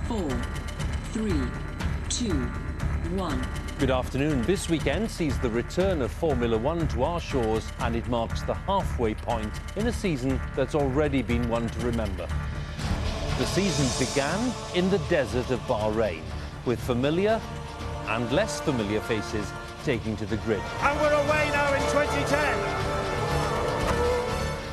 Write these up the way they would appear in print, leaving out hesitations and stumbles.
4, 3, 2, 1. Good afternoon. This weekend sees the return of Formula One to our shores, and it marks the halfway point in a season that's already been one to remember. The season began in the desert of Bahrain, with familiar and less familiar faces taking to the grid. And we're away now in 2010.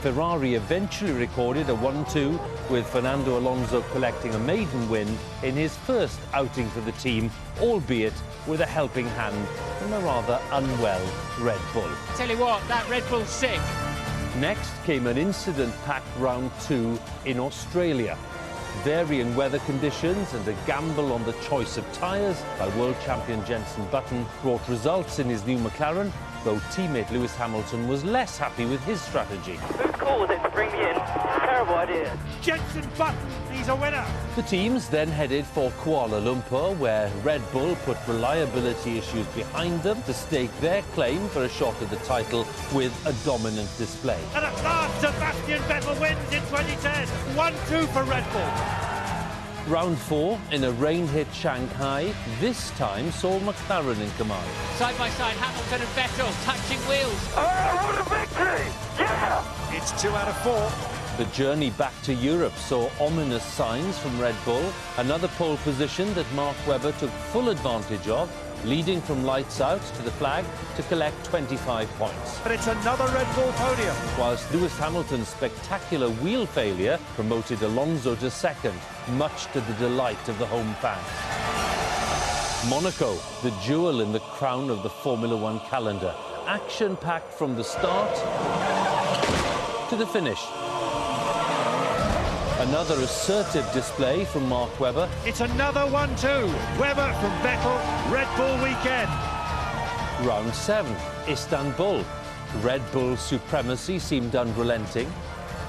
Ferrari eventually recorded a 1-2, with Fernando Alonso collecting a maiden win in his first outing for the team, albeit with a helping hand from a rather unwell Red Bull. Tell you what, that Red Bull's sick. Next came an incident-packed round 2 in Australia. Varying weather conditions and a gamble on the choice of tyres by world champion Jenson Button brought results in his new McLaren, though teammate Lewis Hamilton was less happy with his strategy. Whose call was it to bring me in? Terrible idea. Jenson Button, he's a winner. The teams then headed for Kuala Lumpur, where Red Bull put reliability issues behind them to stake their claim for a shot at the title with a dominant display. And at last, Sebastian Vettel wins in 2010. 1-2 for Red Bull. Round 4 in a rain-hit Shanghai, this time saw McLaren in command. Side by side, Hamilton and Vettel touching wheels. Oh, what a victory! Yeah! It's 2 out of 4. The journey back to Europe saw ominous signs from Red Bull, another pole position that Mark Webber took full advantage of, leading from lights out to the flag to collect 25 points. But it's another Red Bull podium. Whilst Lewis Hamilton's spectacular wheel failure promoted Alonso to second, much to the delight of the home fans. Monaco, the jewel in the crown of the Formula One calendar. Action-packed from the start to the finish. Another assertive display from Mark Webber. It's another 1-2. Webber from Vettel, Red Bull weekend. Round 7, Istanbul. Red Bull supremacy seemed unrelenting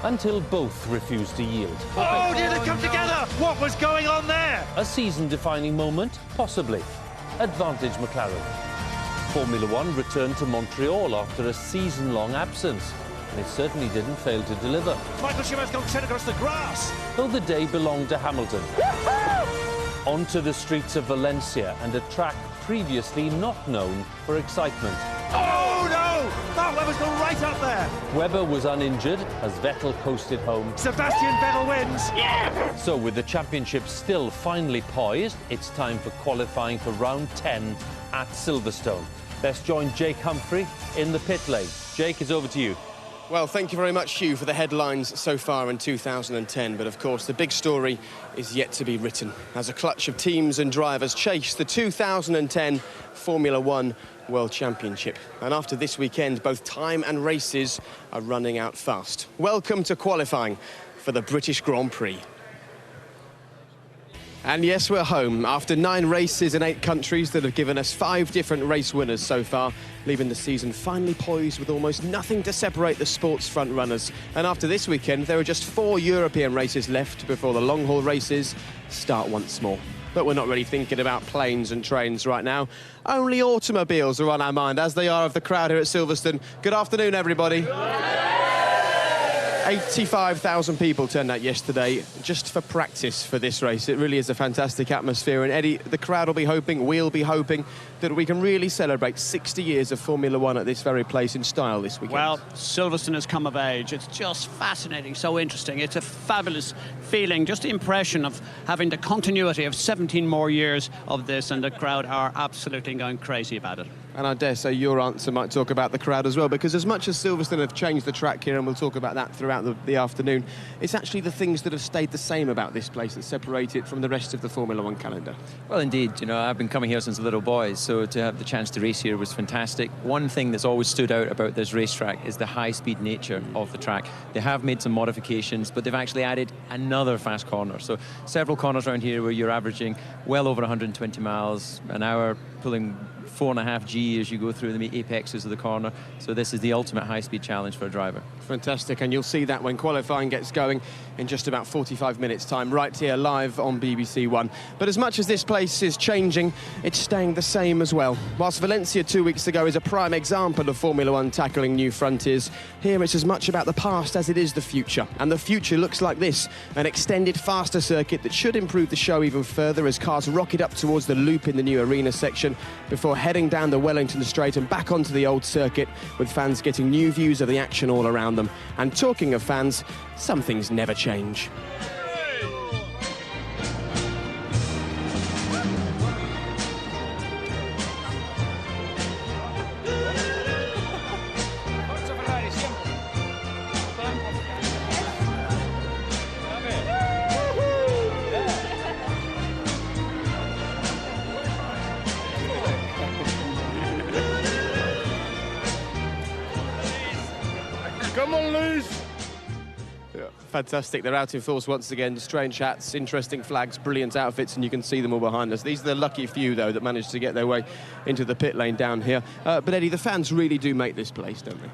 until both refused to yield. Oh, did they come together? What was going on there? A season-defining moment? Possibly. Advantage McLaren. Formula One returned to Montreal after a season-long absence, and it certainly didn't fail to deliver. Michael Schumacher's gone straight across the grass. Though the day belonged to Hamilton. Onto the streets of Valencia and a track previously not known for excitement. Oh, no! Mark Webber's gone right up there. Webber was uninjured as Vettel coasted home. Sebastian Vettel wins. Yes! So with the championship still finally poised, it's time for qualifying for round 10 at Silverstone. Let's join Jake Humphrey in the pit lane. Jake, it's over to you. Well, thank you very much, Hugh, for the headlines so far in 2010. But, of course, the big story is yet to be written as a clutch of teams and drivers chase the 2010 Formula One World Championship. And after this weekend, both time and races are running out fast. Welcome to qualifying for the British Grand Prix. And yes, we're home after 9 races in 8 countries that have given us 5 different race winners so far, leaving the season finally poised with almost nothing to separate the sport's front runners. And after this weekend, there are just 4 European races left before the long-haul races start once more. But we're not really thinking about planes and trains right now. Only automobiles are on our mind, as they are of the crowd here at Silverstone. Good afternoon, everybody. 85,000 people turned out yesterday just for practice for this race. It really is a fantastic atmosphere. And Eddie, the crowd will be hoping, we'll be hoping, that we can really celebrate 60 years of Formula One at this very place in style this weekend. Well, Silverstone has come of age. It's just fascinating, so interesting. It's a fabulous feeling, just the impression of having the continuity of 17 more years of this, and the crowd are absolutely going crazy about it. And I dare say your answer might talk about the crowd as well, because as much as Silverstone have changed the track here, and we'll talk about that throughout the afternoon, it's actually the things that have stayed the same about this place that separate it from the rest of the Formula One calendar. Well, indeed, you know, I've been coming here since a little boy, so to have the chance to race here was fantastic. One thing that's always stood out about this racetrack is the high-speed nature of the track. They have made some modifications, but they've actually added another fast corner. So several corners around here where you're averaging well over 120 miles an hour, pulling 4.5G as you go through the apexes of the corner. So this is the ultimate high-speed challenge for a driver. Fantastic, and you'll see that when qualifying gets going in just about 45 minutes' time, right here live on BBC One. But as much as this place is changing, it's staying the same as well. Whilst Valencia 2 weeks ago is a prime example of Formula One tackling new frontiers, here it's as much about the past as it is the future. And the future looks like this, an extended, faster circuit that should improve the show even further as cars rocket up towards the loop in the new arena section before heading down the Wellington Straight and back onto the old circuit, with fans getting new views of the action all around them. And talking of fans, some things never change. Come on, Luz! Fantastic, they're out in force once again. Strange hats, interesting flags, brilliant outfits, and you can see them all behind us. These are the lucky few, though, that managed to get their way into the pit lane down here. But Eddie, the fans really do make this place, don't they?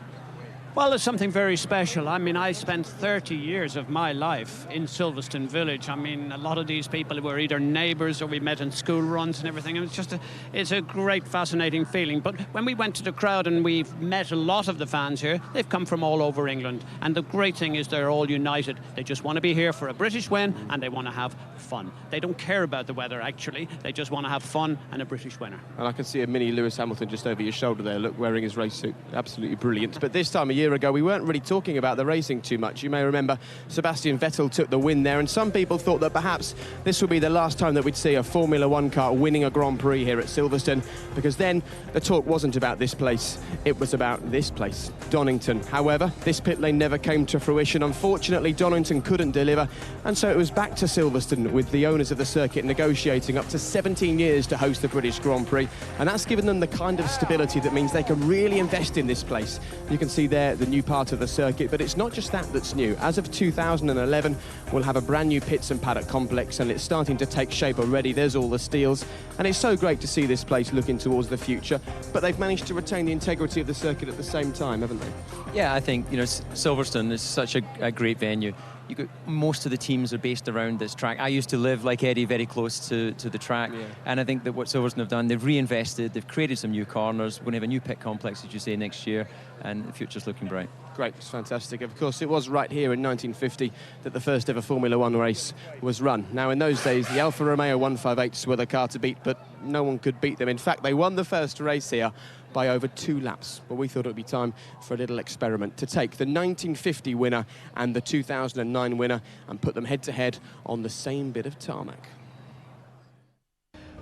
Well, it's something very special. I mean, I spent 30 years of my life in Silverstone village. I mean, a lot of these people were either neighbours or we met in school runs and everything. And it's a great, fascinating feeling. But when we went to the crowd and we've met a lot of the fans here, they've come from all over England. And the great thing is they're all united. They just want to be here for a British win and they want to have fun. They don't care about the weather, actually. They just want to have fun and a British winner. And I can see a mini Lewis Hamilton just over your shoulder there, look, wearing his race suit. Absolutely brilliant. But this time a year ago, we weren't really talking about the racing too much. You may remember Sebastian Vettel took the win there, and some people thought that perhaps this would be the last time that we'd see a Formula One car winning a Grand Prix here at Silverstone, because then the talk wasn't about this place, it was about this place, Donington. However, this pit lane never came to fruition. Unfortunately, Donington couldn't deliver, and so it was back to Silverstone, with the owners of the circuit negotiating up to 17 years to host the British Grand Prix, and that's given them the kind of stability that means they can really invest in this place. You can see there the new part of the circuit, but it's not just that that's new. As of 2011, we'll have a brand new pits and paddock complex, and it's starting to take shape already. There's all the steels, and it's so great to see this place looking towards the future, but they've managed to retain the integrity of the circuit at the same time, haven't they? Yeah, I think, you know, Silverstone is such a great venue. You got, most of the teams are based around this track. I used to live, like Eddie, very close to the track, and I think that what Silverstone have done, they've reinvested, they've created some new corners. We're going to have a new pit complex, as you say, next year, and the future's looking bright. Great, it's fantastic. Of course, it was right here in 1950 that the first ever Formula One race was run. Now, in those days, the Alfa Romeo 158s were the car to beat, but no one could beat them. In fact, they won the first race here by over 2 laps. But we thought it would be time for a little experiment to take the 1950 winner and the 2009 winner and put them head-to-head on the same bit of tarmac.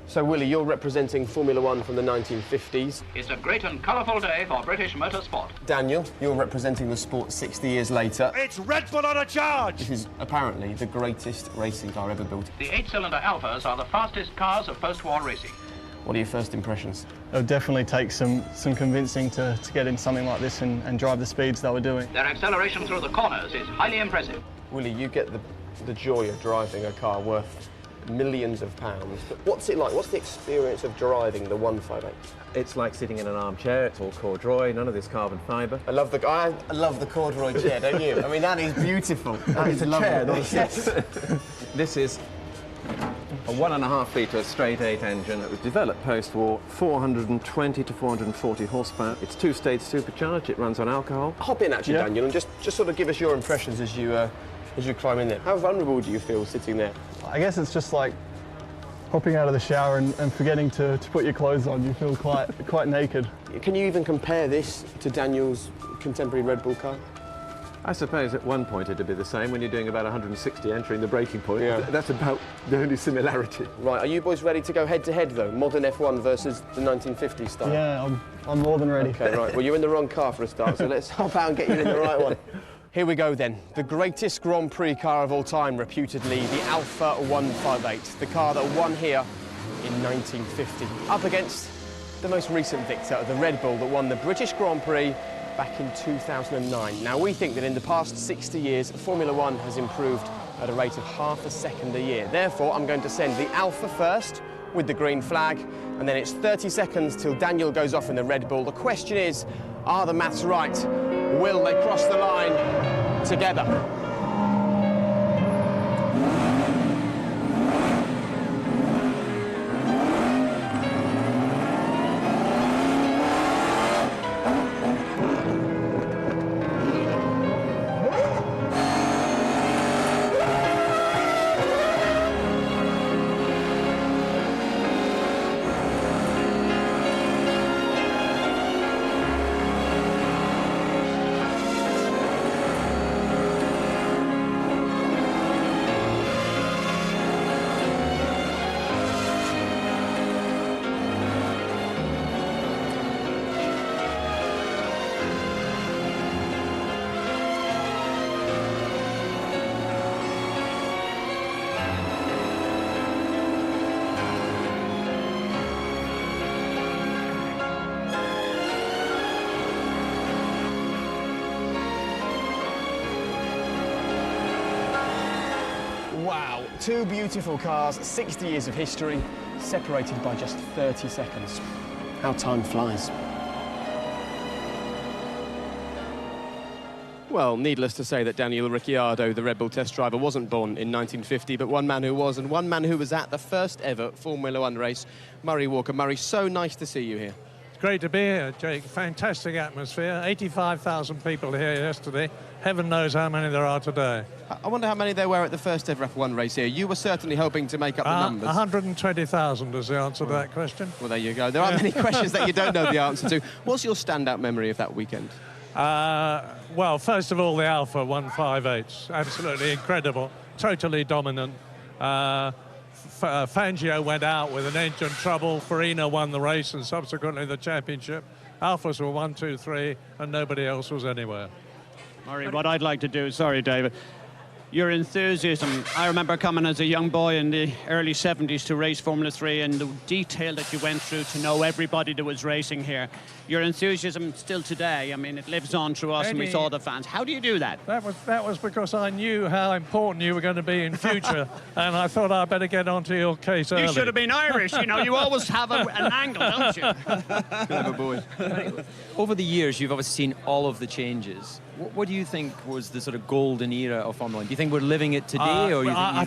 So, Willie, you're representing Formula One from the 1950s. It's a great and colourful day for British motorsport. Daniel, you're representing the sport 60 years later. It's Red Bull on a charge! This is apparently the greatest racing car ever built. The 8-cylinder Alphas are the fastest cars of post-war racing. What are your first impressions? It'll definitely take some convincing to get in something like this and drive the speeds that we're doing. Their acceleration through the corners is highly impressive. Willie, you get the joy of driving a car worth millions of pounds, but what's it like? What's the experience of driving the 158? It's like sitting in an armchair. It's all corduroy, none of this carbon fibre. I love the corduroy chair, don't you? I mean, that is beautiful. That is lovely. Chair, not a seat. This is a 1.5 litre straight 8 engine that was developed post-war, 420 to 440 horsepower. It's 2-stage supercharged. It runs on alcohol. Hop in, actually, Daniel, and just sort of give us your impressions as you climb in there. How vulnerable do you feel sitting there? I guess it's just like hopping out of the shower and forgetting to put your clothes on. You feel quite naked. Can you even compare this to Daniel's contemporary Red Bull car? I suppose at one point it'd be the same when you're doing about 160 entering the braking point. Yeah. That's about the only similarity. Right, are you boys ready to go head-to-head, though? Modern F1 versus the 1950s style? Yeah, I'm more than ready. OK, right. Well, you're in the wrong car for a start, so let's hop out and get you in the right one. Here we go, then. The greatest Grand Prix car of all time, reputedly, the Alfa 158, the car that won here in 1950, up against the most recent victor, the Red Bull, that won the British Grand Prix back in 2009. Now, we think that in the past 60 years, Formula One has improved at a rate of half a second a year. Therefore, I'm going to send the Alfa first, with the green flag, and then it's 30 seconds till Daniel goes off in the Red Bull. The question is, are the maths right? Will they cross the line together? Wow, two beautiful cars, 60 years of history, separated by just 30 seconds. How time flies. Well, needless to say that Daniel Ricciardo, the Red Bull test driver, wasn't born in 1950, but one man who was, and one man who was at the first ever Formula One race. Murray Walker. Murray, so nice to see you here. Great to be here, Jake. Fantastic atmosphere. 85,000 people here yesterday. Heaven knows how many there are today. I wonder how many there were at the first ever F1 race here. You were certainly hoping to make up the numbers. 120,000 is the answer to that question. Well, there you go. There aren't many questions that you don't know the answer to. What's your standout memory of that weekend? Well, first of all, the Alpha 158s. Absolutely incredible. Totally dominant. Fangio went out with an engine trouble. Farina won the race and subsequently the championship. Alphas were 1, 2, 3, and nobody else was anywhere. Murray, what I'd like to do, sorry, David, your enthusiasm. I remember coming as a young boy in the early 70s to race Formula 3 and the detail that you went through to know everybody that was racing here. Your enthusiasm still today, I mean, it lives on through us and we saw the fans. How do you do that? That was because I knew how important you were going to be in future and I thought I'd better get onto your case early. You should have been Irish, you know, you always have an angle, don't you? Clever boy. Over the years, you've obviously seen all of the changes. What do you think was the sort of golden era of Formula One? Do you think we're living it today, or I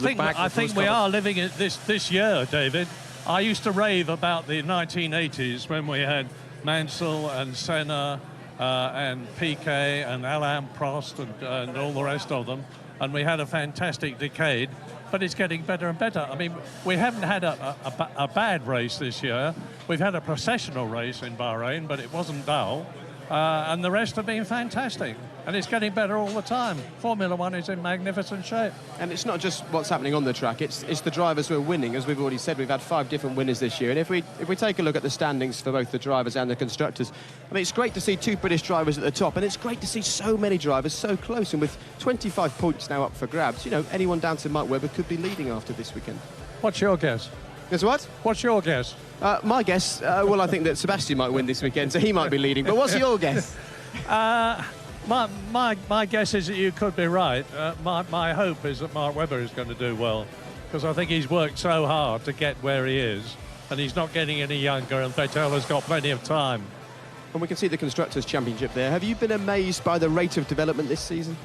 think we are living it this year, David. I used to rave about the 1980s when we had Mansell and Senna and Piquet and Alain Prost and all the rest of them, and we had a fantastic decade. But it's getting better and better. I mean, we haven't had a bad race this year. We've had a processional race in Bahrain, but it wasn't dull. And the rest have been fantastic. And it's getting better all the time. Formula One is in magnificent shape. And it's not just what's happening on the track, it's the drivers who are winning. As we've already said, we've had 5 different winners this year. And if we take a look at the standings for both the drivers and the constructors, I mean, it's great to see 2 British drivers at the top, and it's great to see so many drivers so close. And with 25 points now up for grabs, you know, anyone down to Mike Webber could be leading after this weekend. What's your guess? Guess what? What's your guess? My guess, well, I think that Sebastian might win this weekend, so he might be leading. But what's your guess? My guess is that you could be right. My hope is that Mark Webber is going to do well, because I think he's worked so hard to get where he is, and he's not getting any younger, and Vettel has got plenty of time. And we can see the Constructors' Championship there. Have you been amazed by the rate of development this season?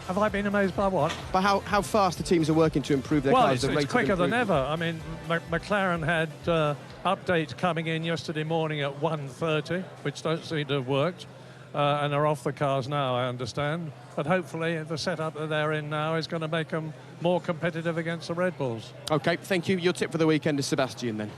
Have I been amazed by what? By how fast the teams are working to improve their cars. Well, it's quicker than ever. I mean, McLaren had updates coming in yesterday morning at 1:30, which don't seem to have worked, and are off the cars now, I understand. But hopefully the setup that they're in now is going to make them more competitive against the Red Bulls. OK, thank you. Your tip for the weekend is Sebastian, then.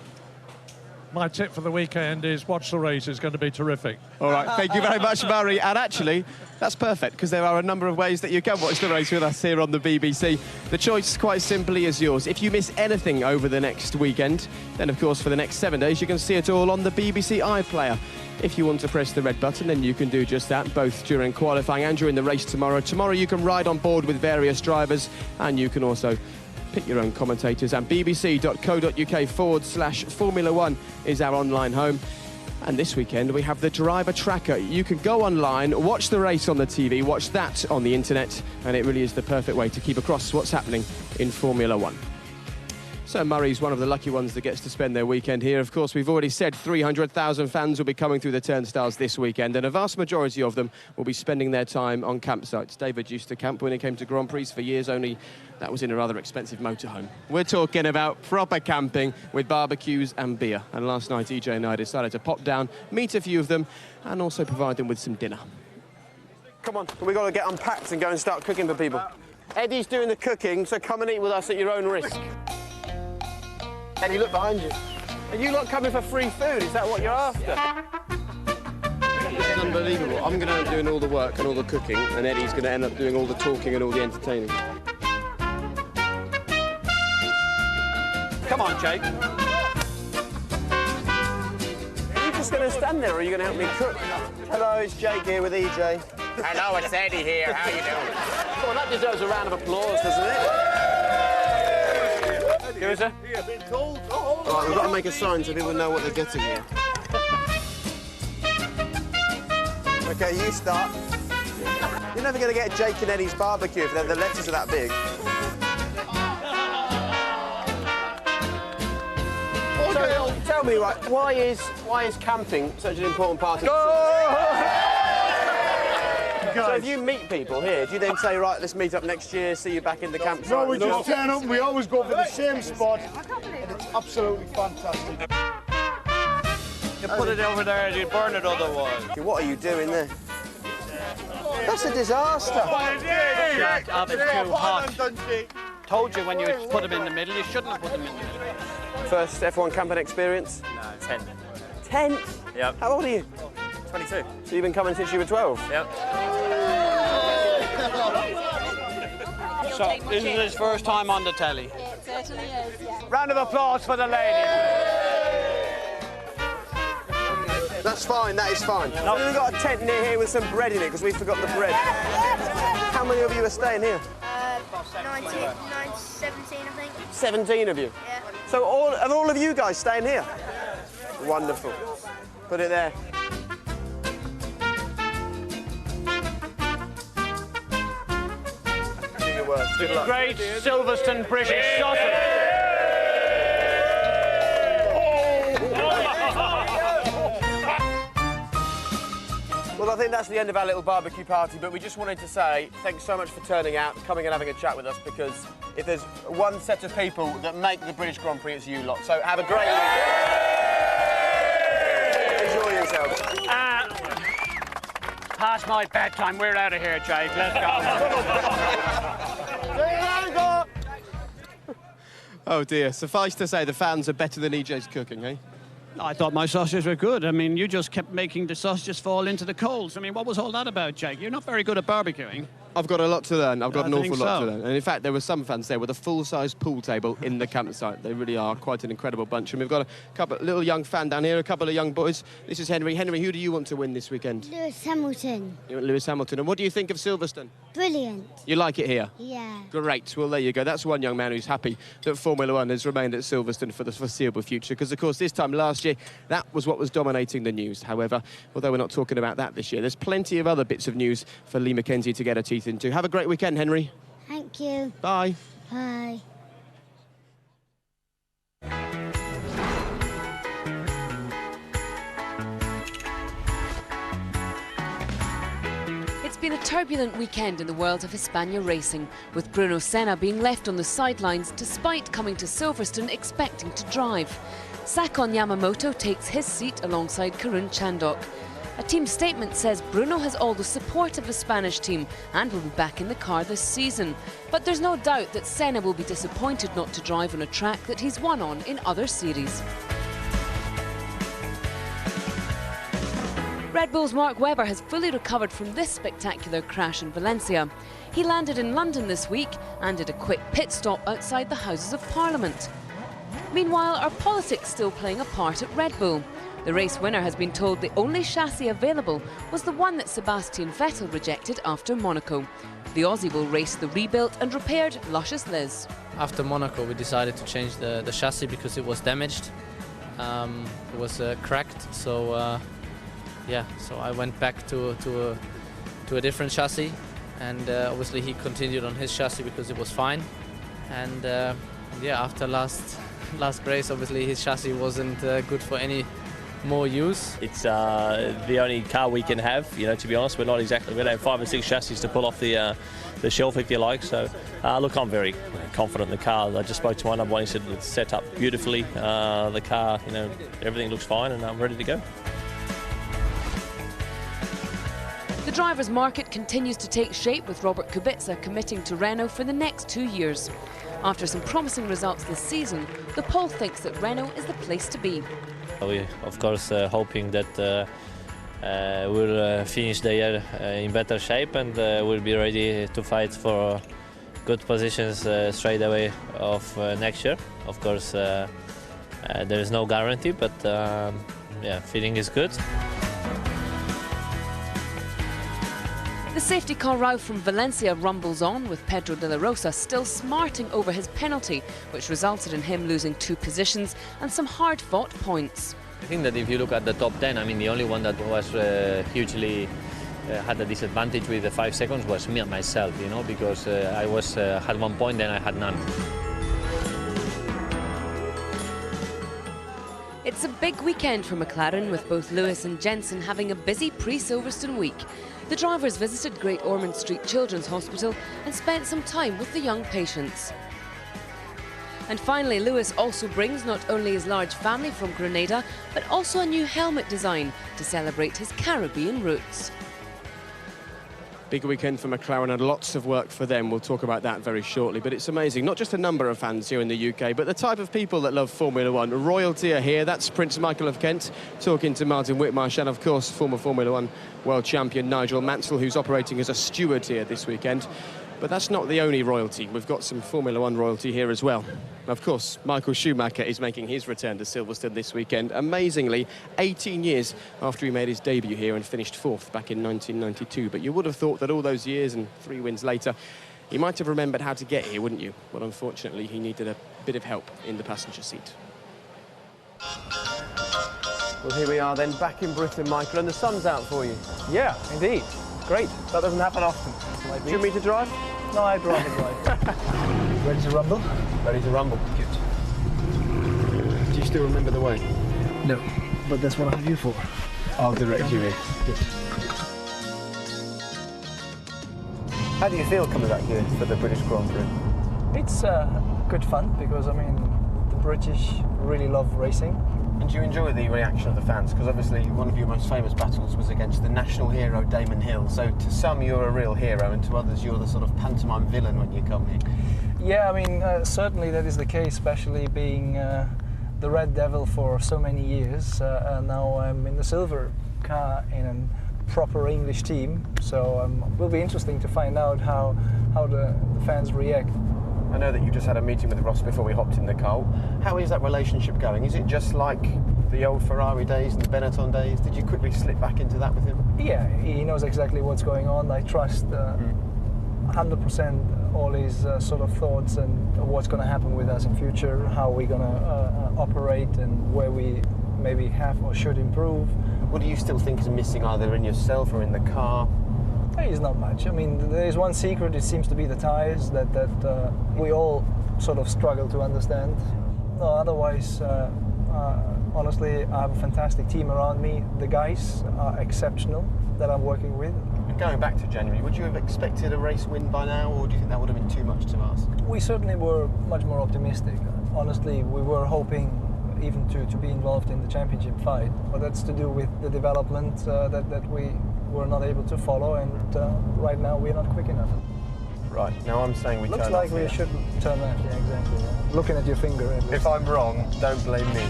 My tip for the weekend is watch the race. It's going to be terrific. All right, thank you very much, Murray. And actually, that's perfect, because there are a number of ways that you can watch the race with us here on the BBC. The choice, quite simply, is yours. If you miss anything over the next weekend, then, of course, for the next 7 days, you can see it all on the BBC iPlayer. If you want to press the red button, then you can do just that, both during qualifying and during the race tomorrow. Tomorrow, you can ride on board with various drivers, and you can also pick your own commentators, and bbc.co.uk/Formula One is our online home. And this weekend we have the driver tracker. You can go online, watch the race on the TV, watch that on the internet, and it really is the perfect way to keep across what's happening in Formula One. So Murray's one of the lucky ones that gets to spend their weekend here. Of course, we've already said 300,000 fans will be coming through the turnstiles this weekend, and a vast majority of them will be spending their time on campsites. David used to camp when he came to Grand Prix for years, only that was in a rather expensive motorhome. We're talking about proper camping with barbecues and beer. And last night, EJ and I decided to pop down, meet a few of them, and also provide them with some dinner. Come on, we've got to get unpacked and go and start cooking for people. Eddie's doing the cooking, so come and eat with us at your own risk. Eddie, look behind you. Are you lot coming for free food? Is that what you're after? It's unbelievable. I'm going to end up doing all the work and all the cooking, and Eddie's going to end up doing all the talking and all the entertaining. Come on, Jake. Are you just going to stand there, or are you going to help me cook? Hello, it's Jake here with EJ. Hello, it's Eddie here. How you doing? Well, that deserves a round of applause, doesn't it? Give us a... Right, we've got to make a sign so people know what they're getting here. OK, you start. You're never going to get Jake and Eddie's barbecue if the letters are that big. So, tell me, right, why is camping such an important part of So if you meet people here, do you then say, right, let's meet up next year, see you back in the campsite? No, we just turn up and we always go for the same spot, and it's absolutely fantastic. You put it over there and you burn it otherwise. What are you doing there? That's a disaster. Jack, it's too hot. Told you when you put them in the middle, you shouldn't have put them in the middle. First F1 camping experience? No, 10. 10? Yep. How old are you? 22. So you've been coming since you were 12? Yep. So this is his first time on the telly. Yeah, it certainly is, yeah. Round of applause for the ladies. That's fine, that is fine. No. We've got a tent near here with some bread in it because we forgot the bread. How many of you are staying here? 17, I think. 17 of you? Yeah. So all of you guys staying here? Wonderful. Put it there. Good luck. Great Silverstone British sausage. Well, I think that's the end of our little barbecue party, but we just wanted to say thanks so much for turning out, coming and having a chat with us, because if there's one set of people that make the British Grand Prix, it's you lot. So have a great weekend. Enjoy yourselves. Past my bedtime, we're out of here, Jake. Let's go. Oh dear, suffice to say the fans are better than EJ's cooking, eh? I thought my sausages were good. I mean, you just kept making the sausages fall into the coals. I mean, what was all that about, Jake? You're not very good at barbecuing. I've got a lot to learn. I've got an awful lot to so. learn. And in fact, there were some fans there with a full-size pool table in the campsite. They really are quite an incredible bunch. And we've got a couple little young fan down here, a couple of young boys. This is Henry. Henry, who do you want to win this weekend? Lewis Hamilton. You want Lewis Hamilton. And what do you think of Silverstone? Brilliant. You like it here? Yeah. Great. Well, there you go. That's one young man who's happy that Formula One has remained at Silverstone for the foreseeable future. Because, of course, this time last year, that was what was dominating the news. However, although we're not talking about that this year, there's plenty of other bits of news for Lee McKenzie to get her teeth into. Have a great weekend, Henry. Thank you. Bye. Bye. It's been a turbulent weekend in the world of Hispania racing, with Bruno Senna being left on the sidelines despite coming to Silverstone expecting to drive. Sakon Yamamoto takes his seat alongside Karun Chandhok. A team statement says Bruno has all the support of the Spanish team and will be back in the car this season. But there's no doubt that Senna will be disappointed not to drive on a track that he's won on in other series. Red Bull's Mark Webber has fully recovered from this spectacular crash in Valencia. He landed in London this week and did a quick pit stop outside the Houses of Parliament. Meanwhile, are politics still playing a part at Red Bull? The race winner has been told the only chassis available was the one that Sebastian Vettel rejected after Monaco. The Aussie will race the rebuilt and repaired Luscious Liz. After Monaco, we decided to change the chassis because it was damaged. It was cracked, so so I went back to a different chassis, and obviously he continued on his chassis because it was fine. And yeah, after last race, obviously his chassis wasn't good for any more use. It's the only car we can have, you know, to be honest. We don't have 5 or 6 chassis to pull off the shelf, if you like. So, look, I'm very confident in the car. I just spoke to one of them, he said it's set up beautifully. The car, you know, everything looks fine and I'm ready to go. The drivers' market continues to take shape, with Robert Kubica committing to Renault for the next 2 years. After some promising results this season, the poll thinks that Renault is the place to be. We, of course, hoping that we'll finish the year in better shape and we'll be ready to fight for good positions straight away of next year. Of course, there is no guarantee, but yeah, feeling is good. The safety car row from Valencia rumbles on, with Pedro de la Rosa still smarting over his penalty, which resulted in him losing 2 positions and some hard-fought points. I think that if you look at the top 10, I mean, the only one that was hugely had a disadvantage with the 5 seconds was me and myself, you know, because I had 1 point, then I had none. It's a big weekend for McLaren, with both Lewis and Jensen having a busy pre-Silverstone week. The drivers visited Great Ormond Street Children's Hospital and spent some time with the young patients. And finally, Lewis also brings not only his large family from Grenada, but also a new helmet design to celebrate his Caribbean roots. Big weekend for McLaren and lots of work for them. We'll talk about that very shortly. But it's amazing, not just a number of fans here in the UK, but the type of people that love Formula One. Royalty are here. That's Prince Michael of Kent talking to Martin Whitmarsh, and of course former Formula One world champion Nigel Mansell, who's operating as a steward here this weekend. But that's not the only royalty. We've got some Formula One royalty here as well. Of course, Michael Schumacher is making his return to Silverstone this weekend. Amazingly, 18 years after he made his debut here and finished 4th back in 1992. But you would have thought that all those years and 3 wins later, he might have remembered how to get here, wouldn't you? But unfortunately, he needed a bit of help in the passenger seat. Well, here we are then, back in Britain, Michael, and the sun's out for you. Yeah, indeed. Great. That doesn't happen often. Do you want me to drive? No, I'd rather drive. Ready to rumble? Ready to rumble. Good. Do you still remember the way? No, but that's what I have you for. I'll direct you in. Good. How do you feel coming back here for the British Grand Prix? It's good fun because, I mean, the British really love racing. And do you enjoy the reaction of the fans? Because obviously one of your most famous battles was against the national hero Damon Hill. So to some you're a real hero, and to others you're the sort of pantomime villain when you come here. Yeah, I mean, certainly that is the case, especially being the Red Devil for so many years. And now I'm in the silver car in a proper English team. So it will be interesting to find out how the fans react. I know that you just had a meeting with Ross before we hopped in the car. How is that relationship going? Is it just like the old Ferrari days and the Benetton days? Did you quickly slip back into that with him? Yeah, he knows exactly what's going on. I trust 100% all his sort of thoughts and what's going to happen with us in future, how we're going to operate and where we maybe have or should improve. What do you still think is missing, either in yourself or in the car? It's not much. I mean, there is one secret. It seems to be the tyres that we all sort of struggle to understand. No, otherwise, honestly, I have a fantastic team around me. The guys are exceptional that I'm working with. Going back to January, would you have expected a race win by now, or do you think that would have been too much to ask? We certainly were much more optimistic. Honestly, we were hoping even to be involved in the championship fight, but that's to do with the development that we were not able to follow, and right now we're not quick enough. Right, now I'm saying we Looks turn like off we here. should turn left, yeah, exactly. Yeah. Looking at your finger. If I'm wrong, don't blame me.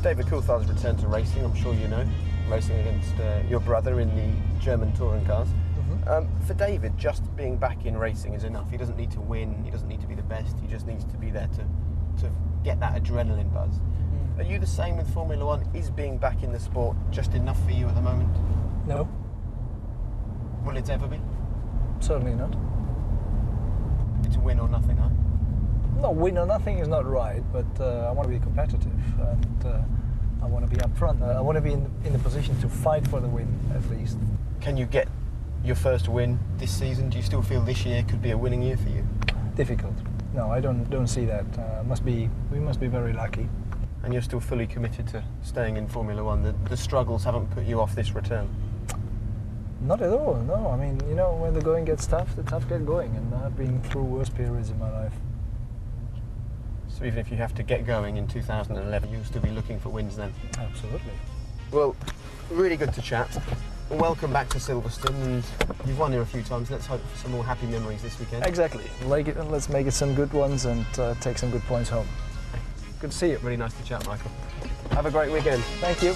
David Coulthard's returned to racing, I'm sure you know, racing against your brother in the German touring cars. For David, just being back in racing is enough. He doesn't need to win, he doesn't need to be the best, he just needs to be there to get that adrenaline buzz. Are you the same with Formula One? Is being back in the sport just enough for you at the moment? No. Will it ever be? Certainly not. It's a win or nothing, huh? No, win or nothing is not right, but I want to be competitive, and I want to be up front. I want to be in the position to fight for the win, at least. Can you get your first win this season. Do you still feel this year could be a winning year for you? Difficult. No, I don't see that. We must be very lucky. And you're still fully committed to staying in Formula One. The struggles haven't put you off this return? Not at all, no. I mean, you know, when the going gets tough, the tough get going, and I've been through worse periods in my life. So even if you have to get going in 2011, you'll still be looking for wins then? Absolutely. Well, really good to chat. Welcome back to Silverstone, and you've won here a few times. Let's hope for some more happy memories this weekend. Exactly. Let's make it some good ones and take some good points home. Good to see you. Really nice to chat, Michael. Have a great weekend. Thank you.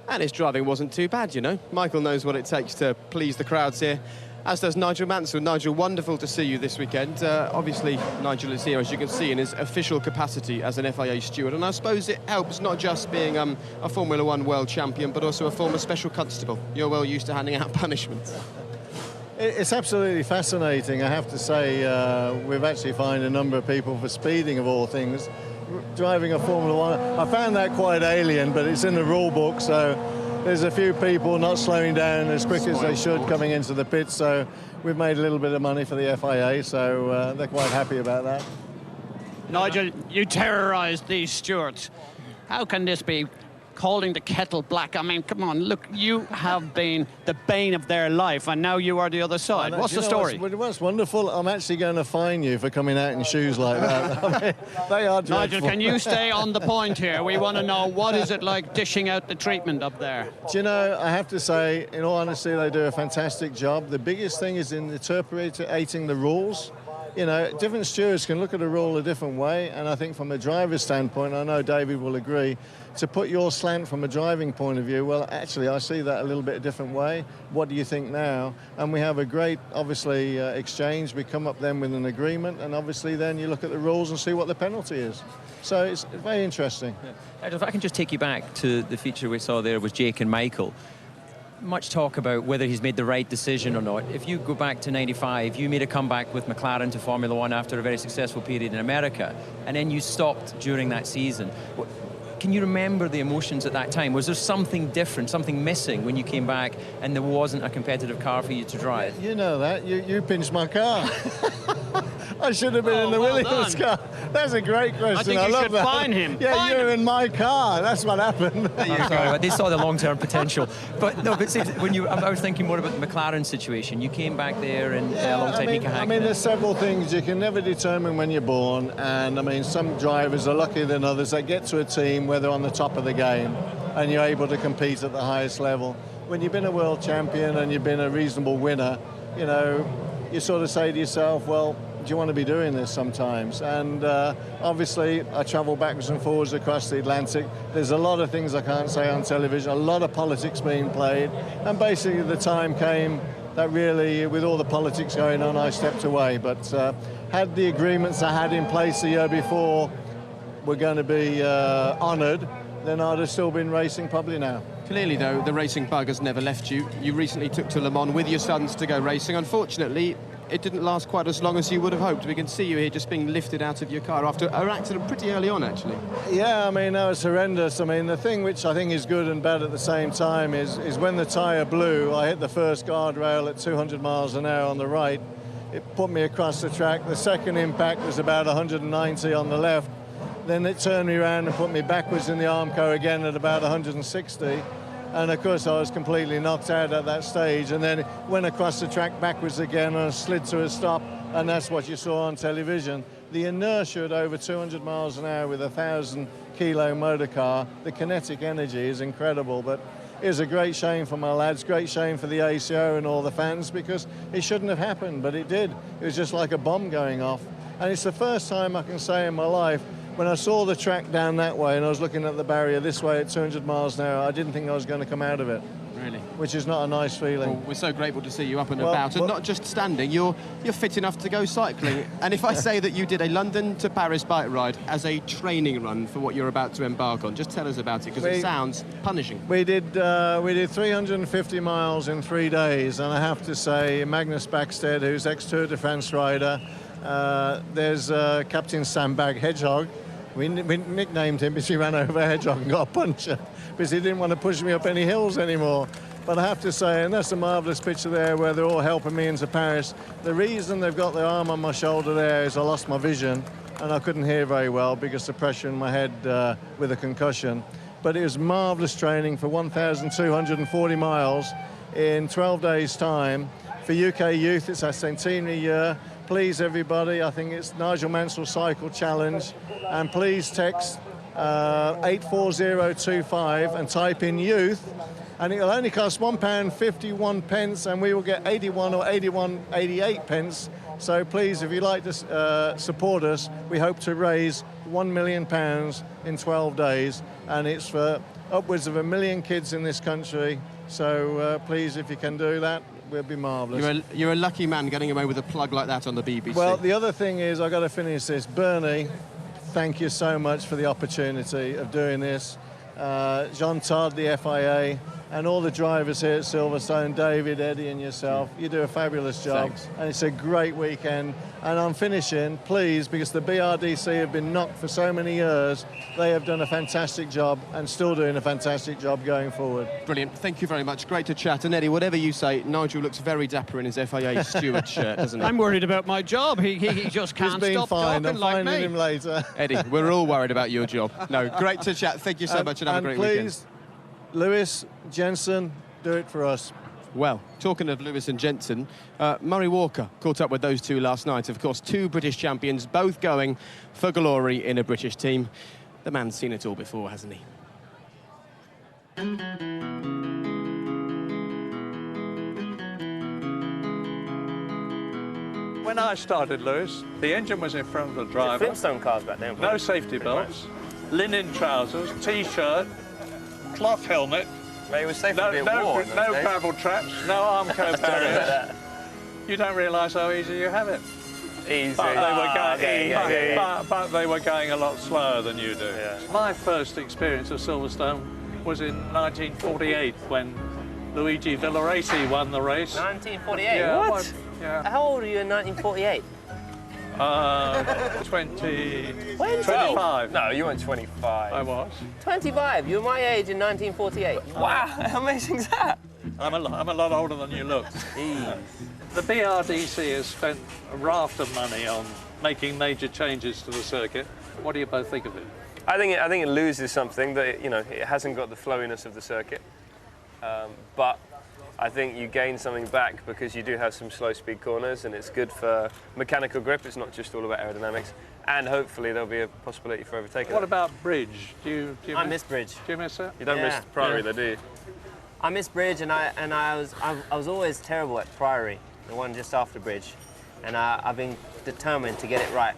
And his driving wasn't too bad, you know. Michael knows what it takes to please the crowds here, as does Nigel Mansell. Nigel, wonderful to see you this weekend. Obviously, Nigel is here, as you can see, in his official capacity as an FIA steward. And I suppose it helps not just being a Formula One world champion, but also a former special constable. You're well used to handing out punishments. It's absolutely fascinating, I have to say. We've actually fined a number of people for speeding, of all things. Driving a Formula One, I found that quite alien, but it's in the rule book, so there's a few people not slowing down as quick as they should coming into the pits, so we've made a little bit of money for the FIA, so they're quite happy about that. Nigel, you terrorised these stewards. How can this be calling the kettle black? I mean, come on, look, you have been the bane of their life, and now you are the other side. What's the story? What's wonderful, I'm actually going to fine you for coming out in shoes like that. I mean, they are dreadful. Nigel, can you stay on the point here? We want to know, what is it like dishing out the treatment up there? Do you know, I have to say, in all honesty, they do a fantastic job. The biggest thing is in interpreting the rules. You know, different stewards can look at a rule a different way, and I think from a driver's standpoint, I know David will agree, to put your slant from a driving point of view, well, actually, I see that a little bit a different way. What do you think now? And we have a great, obviously, exchange. We come up then with an agreement, and obviously then you look at the rules and see what the penalty is. So it's very interesting. Yeah. If I can just take you back to the feature we saw there with Jake and Michael. Much talk about whether he's made the right decision or not. If you go back to 95, you made a comeback with McLaren to Formula One after a very successful period in America, and then you stopped during that season. Can you remember the emotions at that time? Was there something different, something missing when you came back and there wasn't a competitive car for you to drive? You know that. You pinched my car. I should have been in the Williams car. That's a great question. I think you should fine him. Yeah, you're in my car. That's what happened. I'm sorry, but they saw the long-term potential. But no, but see, I was thinking more about the McLaren situation. You came back there and alongside Mika Hakkinen. I mean, there's several things you can never determine when you're born, and I mean, some drivers are luckier than others. They get to a team where they're on the top of the game, and you're able to compete at the highest level. When you've been a world champion and you've been a reasonable winner, you know, you sort of say to yourself, well, do you want to be doing this sometimes? And obviously, I travel backwards and forwards across the Atlantic. There's a lot of things I can't say on television, a lot of politics being played. And basically, the time came that really, with all the politics going on, I stepped away. But had the agreements I had in place the year before were going to be honoured, then I'd have still been racing probably now. Clearly, though, the racing bug has never left you. You recently took to Le Mans with your sons to go racing. Unfortunately, it didn't last quite as long as you would have hoped. We can see you here just being lifted out of your car after an accident pretty early on, actually. Yeah, I mean, that was horrendous. I mean, the thing which I think is good and bad at the same time is when the tyre blew, I hit the first guardrail at 200 miles an hour on the right. It put me across the track. The second impact was about 190 on the left. Then it turned me around and put me backwards in the Armco again at about 160. And of course I was completely knocked out at that stage, and then went across the track backwards again and slid to a stop, and that's what you saw on television. The inertia at over 200 miles an hour with a 1,000-kilo motor car, the kinetic energy is incredible. But it was a great shame for my lads, great shame for the ACO and all the fans, because it shouldn't have happened, but it did. It was just like a bomb going off. And it's the first time I can say in my life, when I saw the track down that way and I was looking at the barrier this way at 200 miles an hour, I didn't think I was going to come out of it. Really? Which is not a nice feeling. Well, we're so grateful to see you up and about, and not just standing. You're fit enough to go cycling. And if I say that you did a London to Paris bike ride as a training run for what you're about to embark on, just tell us about it, because it sounds punishing. We did 350 miles in 3 days, and I have to say, Magnus Backstead, who's ex-Tour de France rider, there's Captain Sandbag Hedgehog. We nicknamed him because he ran over a hedgehog and got a puncture because he didn't want to push me up any hills anymore. But I have to say, and that's a marvellous picture there where they're all helping me into Paris. The reason they've got their arm on my shoulder there is I lost my vision and I couldn't hear very well because of the pressure in my head with a concussion. But it was marvellous training for 1,240 miles in 12 days' time. For UK youth, it's our centenary year. Please, everybody, I think it's Nigel Mansell Cycle Challenge. And please text 84025 and type in youth. And it'll only cost £1.51, and we will get 81 or 88 pence. So please, if you'd like to support us, we hope to raise £1 million in 12 days. And it's for upwards of 1 million kids in this country. So please, if you can do that, we'll be marvellous. You're a lucky man getting away with a plug like that on the BBC. Well, the other thing is, I've got to finish this. Bernie, thank you so much for the opportunity of doing this. Jean Todd, the FIA, and all the drivers here at Silverstone, David, Eddie and yourself, you do a fabulous job. Thanks. And it's a great weekend. And I'm finishing, please, because the BRDC have been knocked for so many years, they have done a fantastic job and still doing a fantastic job going forward. Brilliant. Thank you very much. Great to chat. And Eddie, whatever you say, Nigel looks very dapper in his FIA steward shirt, doesn't he? I'm worried about my job. He just can't He's been stop fine. talking I'm like finding me. him later. Eddie, we're all worried about your job. No, great to chat. Thank you so much and have a great please, weekend. Lewis, Jensen, do it for us. Well, talking of Lewis and Jensen, Murray Walker caught up with those two last night. Of course, two British champions, both going for glory in a British team. The man's seen it all before, hasn't he? When I started, Lewis, the engine was in front of the driver. Flintstone cars back then. No safety belts, linen trousers, T-shirt, cloth helmet. Mate, it was safe no, to be no, at war in those no days. gravel traps, no Armco barriers. You don't realise how easy you have it. Easy. But they were going, okay. but they were going a lot slower than you do. Yeah. My first experience of Silverstone was in 1948 when Luigi Villarati won the race. 1948? Yeah, What? Yeah. How old were you in 1948? 25. No, you weren't 25. I was. 25? You were my age in 1948. Wow, how amazing is that? I'm a lot older than you look. The BRDC has spent a raft of money on making major changes to the circuit. What do you both think of it? I think it loses something that it hasn't got the flowiness of the circuit, but I think you gain something back because you do have some slow speed corners and it's good for mechanical grip. It's not just all about aerodynamics, and hopefully there'll be a possibility for overtaking. What about bridge? Do you I miss bridge. Do you miss it? You don't miss Priory, though, do you? I miss bridge, and I was always terrible at Priory, the one just after bridge, and I've been determined to get it right.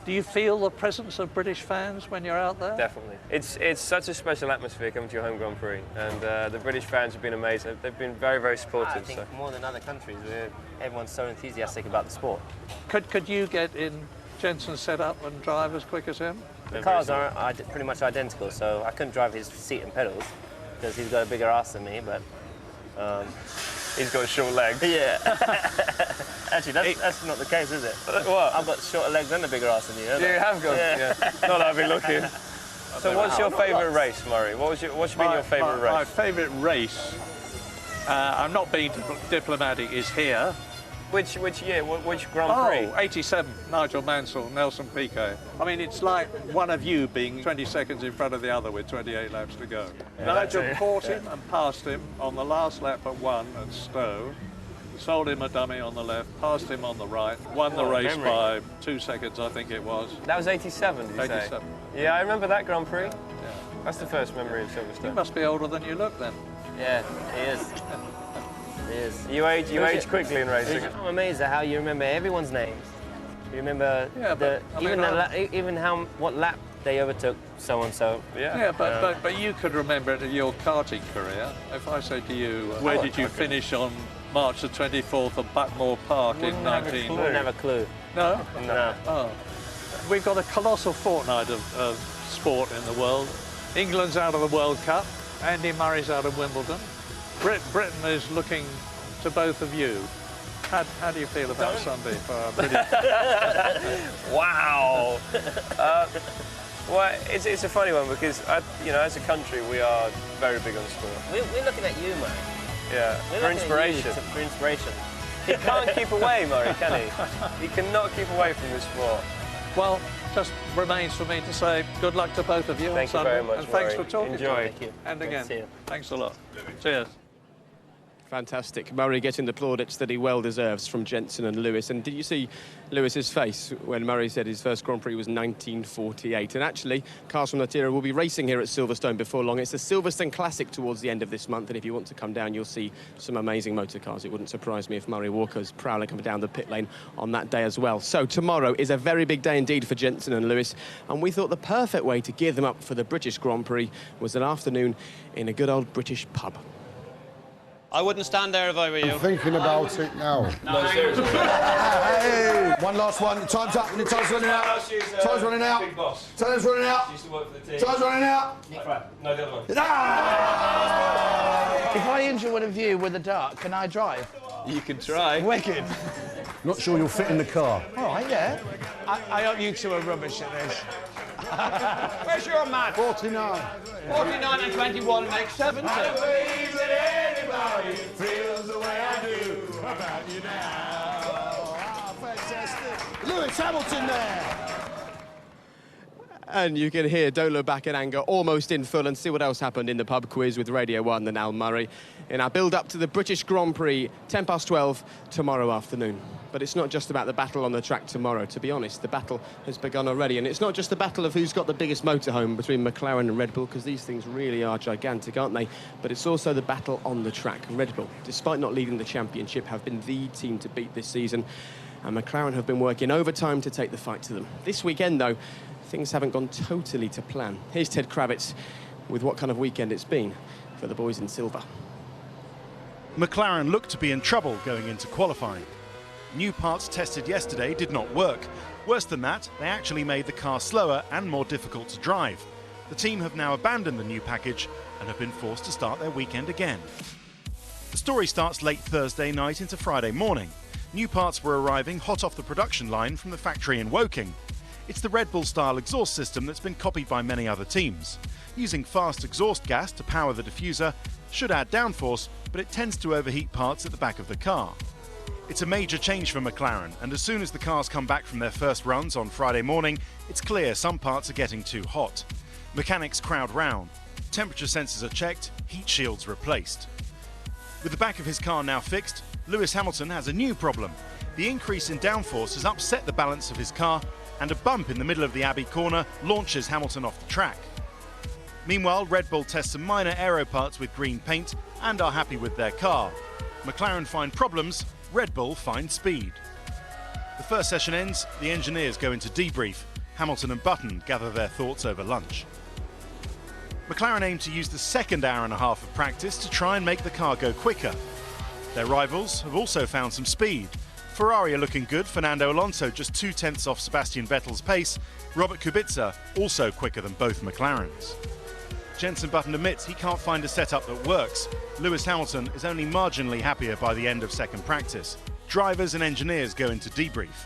Do you feel the presence of British fans when you're out there? Definitely. It's such a special atmosphere coming to your home Grand Prix, and the British fans have been amazing. They've been very, very supportive. I think more than other countries, everyone's so enthusiastic about the sport. Could you get in Jensen's setup and drive as quick as him? The cars are pretty much identical, so I couldn't drive his seat and pedals because he's got a bigger ass than me, but... he's got short legs. Yeah. Actually, that's not the case, is it? What? I've got shorter legs and a bigger ass than you. You have got, yeah. Not that I've been looking. So what's your favourite race, Murray? What's been your favourite race? My favourite race, I'm not being diplomatic, is here. Which year? Which Grand Prix? Oh, 87, Nigel Mansell, Nelson Piquet. I mean, it's like one of you being 20 seconds in front of the other with 28 laps to go. Yeah, Nigel caught him and passed him on the last lap at 1 at Stowe. Sold him a dummy on the left, passed him on the right, won the race by 2 seconds, I think it was. That was 87, did you say? 87. Yeah, I remember that Grand Prix. Yeah. That's the first memory of Silverstone. You must be older than you look then. Yeah, he is. He is. You age quickly in racing. I'm amazed at how you remember everyone's names. You remember what lap they overtook so and so. Yeah, but you could remember it in your karting career. If I say to you, where did you finish on March the 24th at Buckmore Park in 19... I wouldn't have a clue. No? No. Oh. We've got a colossal fortnight of sport in the world. England's out of the World Cup. Andy Murray's out of Wimbledon. Britain is looking to both of you. How do you feel about Sunday for our British? Wow. Well, it's a funny one because as a country we are very big on sport. We're looking at you, man. Yeah, for inspiration. For inspiration. He can't keep away, Murray, can he? He cannot keep away from this sport. Well, just remains for me to say good luck to both of you. Thank you very much, and thanks Murray. for talking. Enjoy. Thank you. And again, thanks a lot. Cheers. Fantastic. Murray getting the plaudits that he well deserves from Jensen and Lewis. And did you see Lewis's face when Murray said his first Grand Prix was 1948? And actually, cars from that era will be racing here at Silverstone before long. It's the Silverstone Classic towards the end of this month. And if you want to come down, you'll see some amazing motor cars. It wouldn't surprise me if Murray Walker's prowling coming down the pit lane on that day as well. So tomorrow is a very big day indeed for Jensen and Lewis. And we thought the perfect way to gear them up for the British Grand Prix was an afternoon in a good old British pub. I wouldn't stand there if I were you. I'm thinking about it now. No, seriously. Hey, one last one. Time's up. Time's running out. Time's running out. Big boss. Time's running out. Used to work for the team. Time's running out. No, the other one. If I injure one of you with a dart, can I drive? You can try. Wicked. Not sure you'll fit in the car. All right, yeah. I hope you two are rubbish at this. Where's your man? 49. 49 and 21 makes 70. I believe that anybody feels the way I do about you now. Oh, fantastic. Lewis Hamilton there. And you can hear Don't Look Back in Anger almost in full, and see what else happened in the pub quiz with Radio 1 and Al Murray in our build-up to the British Grand Prix, 12:10 tomorrow afternoon. But it's not just about the battle on the track tomorrow. To be honest, the battle has begun already. And it's not just the battle of who's got the biggest motorhome between McLaren and Red Bull, because these things really are gigantic, aren't they? But it's also the battle on the track. Red Bull, despite not leading the championship, have been the team to beat this season. And McLaren have been working overtime to take the fight to them. This weekend, though, things haven't gone totally to plan. Here's Ted Kravitz with what kind of weekend it's been for the boys in silver. McLaren looked to be in trouble going into qualifying. New parts tested yesterday did not work. Worse than that, they actually made the car slower and more difficult to drive. The team have now abandoned the new package and have been forced to start their weekend again. The story starts late Thursday night into Friday morning. New parts were arriving hot off the production line from the factory in Woking. It's the Red Bull-style exhaust system that's been copied by many other teams. Using fast exhaust gas to power the diffuser should add downforce, but it tends to overheat parts at the back of the car. It's a major change for McLaren, and as soon as the cars come back from their first runs on Friday morning, it's clear some parts are getting too hot. Mechanics crowd round. Temperature sensors are checked, heat shields replaced. With the back of his car now fixed, Lewis Hamilton has a new problem. The increase in downforce has upset the balance of his car, and a bump in the middle of the Abbey corner launches Hamilton off the track. Meanwhile, Red Bull tests some minor aero parts with green paint and are happy with their car. McLaren find problems, Red Bull find speed. The first session ends, the engineers go into debrief. Hamilton and Button gather their thoughts over lunch. McLaren aim to use the second hour and a half of practice to try and make the car go quicker. Their rivals have also found some speed. Ferrari are looking good, Fernando Alonso just 2/10 off Sebastian Vettel's pace, Robert Kubica also quicker than both McLarens. Jenson Button admits he can't find a setup that works. Lewis Hamilton is only marginally happier by the end of second practice. Drivers and engineers go into debrief.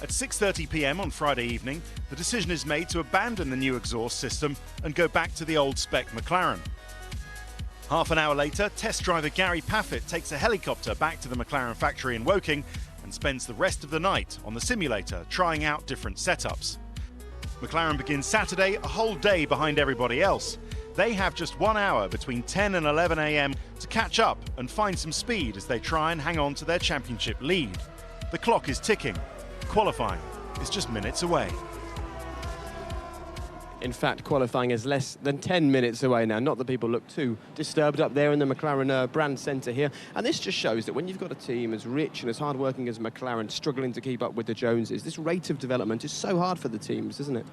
At 6:30 p.m. on Friday evening, the decision is made to abandon the new exhaust system and go back to the old spec McLaren. Half an hour later, test driver Gary Paffett takes a helicopter back to the McLaren factory in Woking and spends the rest of the night on the simulator trying out different setups. McLaren begins Saturday a whole day behind everybody else. They have just 1 hour between 10 and 11 a.m. to catch up and find some speed as they try and hang on to their championship lead. The clock is ticking. Qualifying is just minutes away. In fact, qualifying is less than 10 minutes away now. Not that people look too disturbed up there in the McLaren brand centre here. And this just shows that when you've got a team as rich and as hard-working as McLaren struggling to keep up with the Joneses, this rate of development is so hard for the teams, isn't it?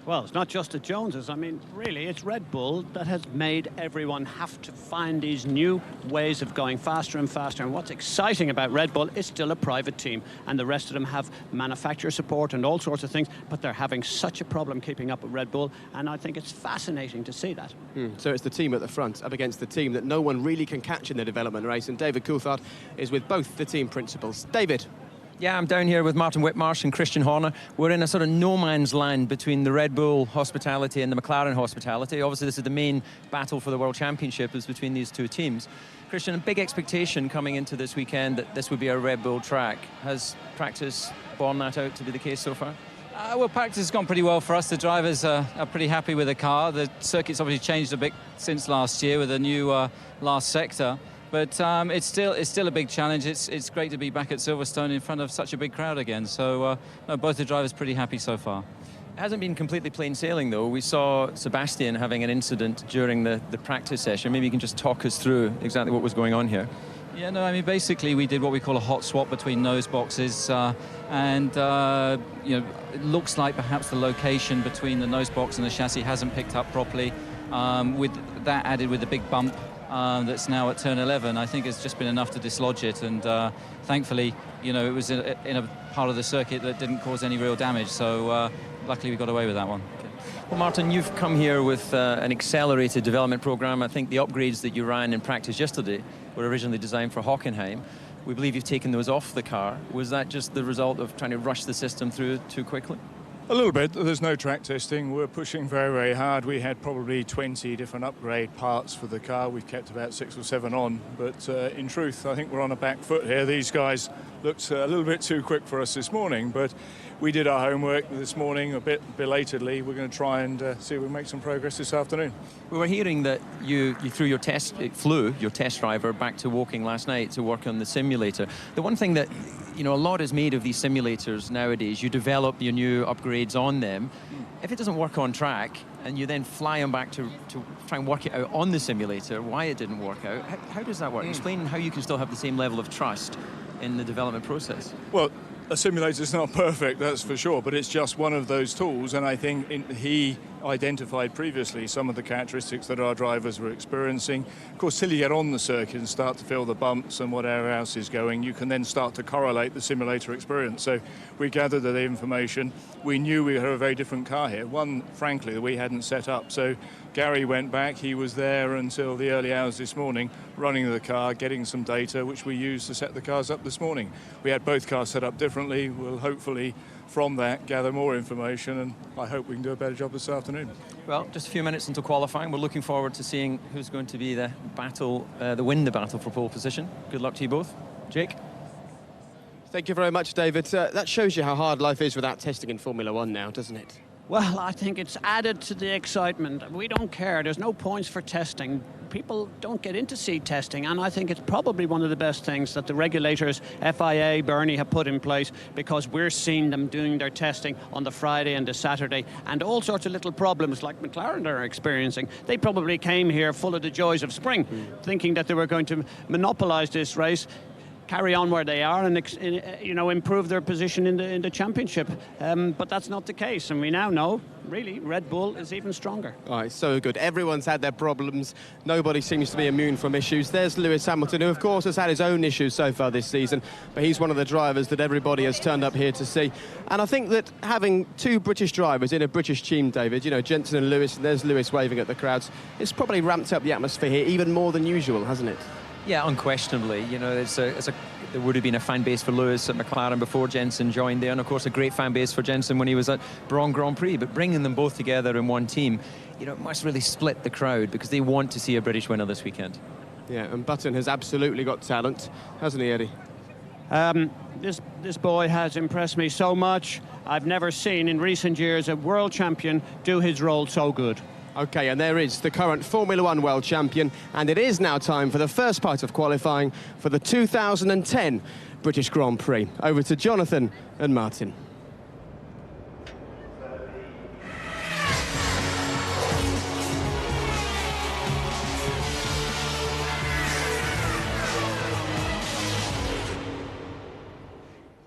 Well, it's not just the Joneses. I mean, really, it's Red Bull that has made everyone have to find these new ways of going faster and faster. And what's exciting about Red Bull, it's still a private team. And the rest of them have manufacturer support and all sorts of things. But they're having such a problem keeping up with Red Bull. And I think it's fascinating to see that. So it's the team at the front up against the team that no one really can catch in the development race. And David Coulthard is with both the team principals. David. Yeah, I'm down here with Martin Whitmarsh and Christian Horner. We're in a sort of no man's land between the Red Bull hospitality and the McLaren hospitality. Obviously, this is the main battle for the World Championship is between these two teams. Christian, a big expectation coming into this weekend that this would be a Red Bull track. Has practice borne that out to be the case so far? Well, practice has gone pretty well for us. The drivers are pretty happy with the car. The circuit's obviously changed a bit since last year with a new last sector. But it's still a big challenge. It's great to be back at Silverstone in front of such a big crowd again. So no, both the drivers pretty happy so far. It hasn't been completely plain sailing, though. We saw Sebastian having an incident during the practice session. Maybe you can just talk us through exactly what was going on here. Yeah, no, I mean, basically we did what we call a hot swap between nose boxes, and you know, it looks like perhaps the location between the nose box and the chassis hasn't picked up properly. With that added with the big bump that's now at turn 11, I think it's just been enough to dislodge it, and thankfully, you know, it was in a part of the circuit that didn't cause any real damage, so luckily we got away with that one. Well, Martin, you've come here with an accelerated development program. I think the upgrades that you ran in practice yesterday were originally designed for Hockenheim. We believe you've taken those off the car. Was that just the result of trying to rush the system through too quickly? A little bit. There's no track testing. We're pushing very, very hard. We had probably 20 different upgrade parts for the car. We've kept about 6 or 7 on. But in truth, I think we're on a back foot here. These guys looked a little bit too quick for us this morning, but we did our homework this morning a bit belatedly. We're going to try and see if we make some progress this afternoon. We were hearing that you flew your test driver back to Woking last night to work on the simulator. The one thing that, you know, a lot is made of these simulators nowadays. You develop your new upgrades on them. If it doesn't work on track and you then fly them back to try and work it out on the simulator, why it didn't work out, how does that work? Explain how you can still have the same level of trust in the development process. Well, a simulator's not perfect, that's for sure, but it's just one of those tools, and I think he identified previously some of the characteristics that our drivers were experiencing. Of course, till you get on the circuit and start to feel the bumps and whatever else is going, you can then start to correlate the simulator experience. So we gathered the information. We knew we had a very different car here, one, frankly, that we hadn't set up. So Gary went back. He was there until the early hours this morning, running the car, getting some data, which we used to set the cars up this morning. We had both cars set up differently. We'll hopefully, from that, gather more information, and I hope we can do a better job this afternoon. Well, just a few minutes into qualifying. We're looking forward to seeing who's going to be the win the battle for pole position. Good luck to you both. Jake? Thank you very much, David. That shows you how hard life is without testing in Formula One now, doesn't it? Well, I think it's added to the excitement. We don't care. There's no points for testing. People don't get into seat testing, and I think it's probably one of the best things that the regulators, FIA, Bernie, have put in place, because we're seeing them doing their testing on the Friday and the Saturday, and all sorts of little problems like McLaren are experiencing. They probably came here full of the joys of spring, thinking that they were going to monopolise this race, carry on where they are, and you know, improve their position in the championship. But that's not the case, and we now know, really, Red Bull is even stronger. Oh, it's so good. Everyone's had their problems. Nobody seems to be immune from issues. There's Lewis Hamilton, who, of course, has had his own issues so far this season, but he's one of the drivers that everybody has turned up here to see. And I think that having 2 British drivers in a British team, David, you know, Jenson and Lewis, and there's Lewis waving at the crowds, it's probably ramped up the atmosphere here even more than usual, hasn't it? Yeah, unquestionably. You know, there would have been a fan base for Lewis at McLaren before Jenson joined there, and of course a great fan base for Jenson when he was at Braun Grand Prix. But bringing them both together in one team, you know, it must really split the crowd, because they want to see a British winner this weekend. Yeah, and Button has absolutely got talent, hasn't he, Eddie? This boy has impressed me so much. I've never seen in recent years a world champion do his role so good. OK, and there is the current Formula One world champion, and it is now time for the first part of qualifying for the 2010 British Grand Prix. Over to Jonathan and Martin.